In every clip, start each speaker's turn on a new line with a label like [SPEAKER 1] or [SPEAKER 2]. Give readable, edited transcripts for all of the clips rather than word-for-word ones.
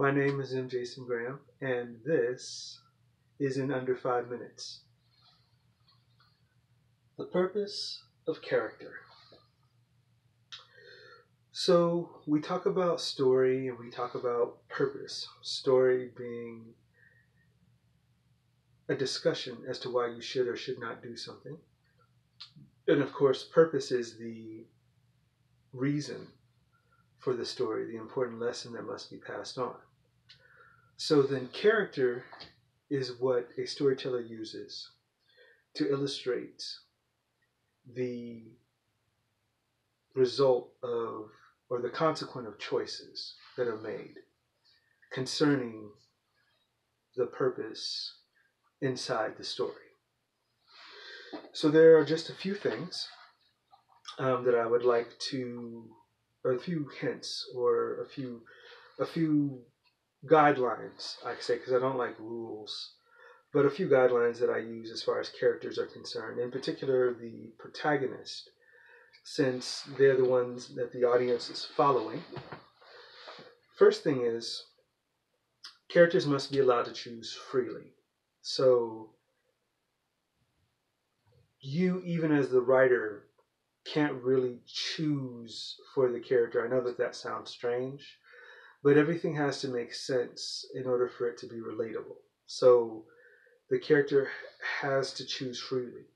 [SPEAKER 1] My name is M. Jason Graham, and this is in under 5 minutes. The purpose of character. So, we talk about story and we talk about purpose. Story being a discussion as to why you should or should not do something. And of course, purpose is the reason for the story, the important lesson that must be passed on. So then, character is what a storyteller uses to illustrate the result of or the consequence of choices that are made concerning the purpose inside the story. So there are just a few things that I would like to, or a few hints, or a few guidelines, I say, because I don't like rules, but a few guidelines that I use as far as characters are concerned. In particular, the protagonist, since they're the ones that the audience is following. First thing is, characters must be allowed to choose freely. So you, even as the writer, can't really choose for the character. I know that that sounds strange, but everything has to make sense in order for it to be relatable. So the character has to choose freely.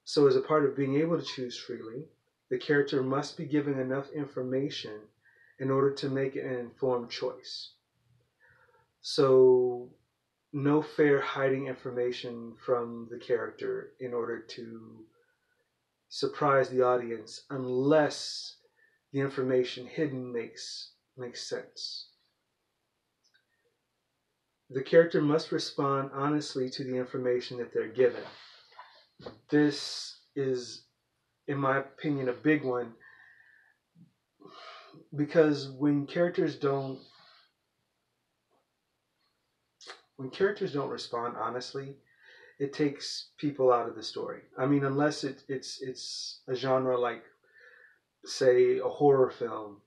[SPEAKER 1] So as a part of being able to choose freely, the character must be given enough information in order to make an informed choice. So no fair hiding information from the character in order to surprise the audience unless the information hidden makes sense. The character must respond honestly to the information that they're given. This is, in my opinion, a big one, because when characters don't respond honestly, it takes people out of the story. I mean, unless it's a genre like, say, a horror film.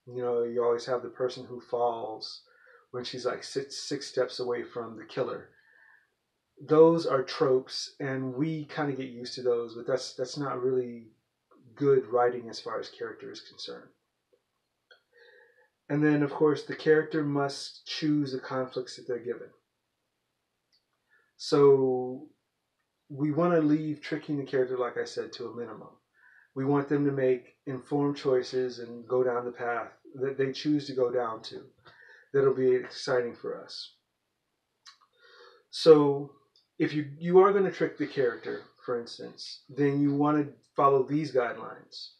[SPEAKER 1] You know, you always have the person who falls when she's like six steps away from the killer. Those are tropes, and we kind of get used to those, but that's not really good writing as far as character is concerned. And then, of course, the character must choose the conflicts that they're given. So we want to leave tricking the character, like I said, to a minimum. We want them to make informed choices and go down the path that they choose to go down to. That'll be exciting for us. So if you are going to trick the character, for instance, then you want to follow these guidelines.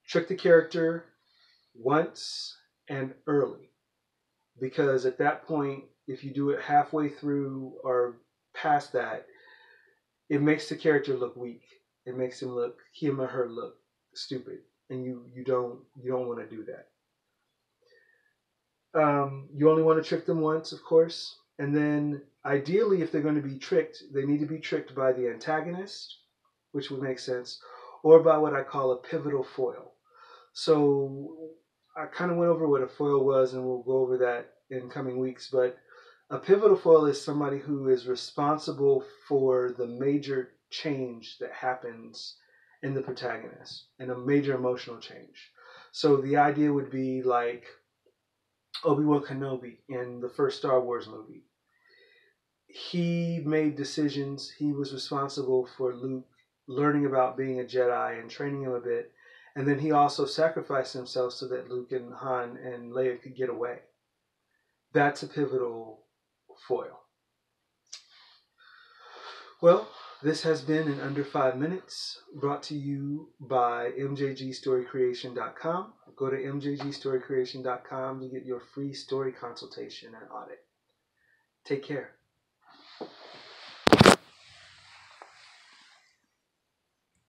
[SPEAKER 1] Trick the character once and early. Because at that point, if you do it halfway through or past that, it makes the character look weak. It makes him or her look stupid, and you don't want to do that. You only want to trick them once, of course, and then ideally, if they're going to be tricked, they need to be tricked by the antagonist, which would make sense, or by what I call a pivotal foil. So I kind of went over what a foil was, and we'll go over that in coming weeks. But a pivotal foil is somebody who is responsible for the major change that happens in the protagonist and a major emotional change. So the idea would be like Obi-Wan Kenobi in the first Star Wars movie. He made decisions. He was responsible for Luke learning about being a Jedi and training him a bit. And then he also sacrificed himself so that Luke and Han and Leia could get away. That's a pivotal foil. Well, this has been in under 5 minutes, brought to you by mjgstorycreation.com. Go to mjgstorycreation.com to get your free story consultation and audit. Take care.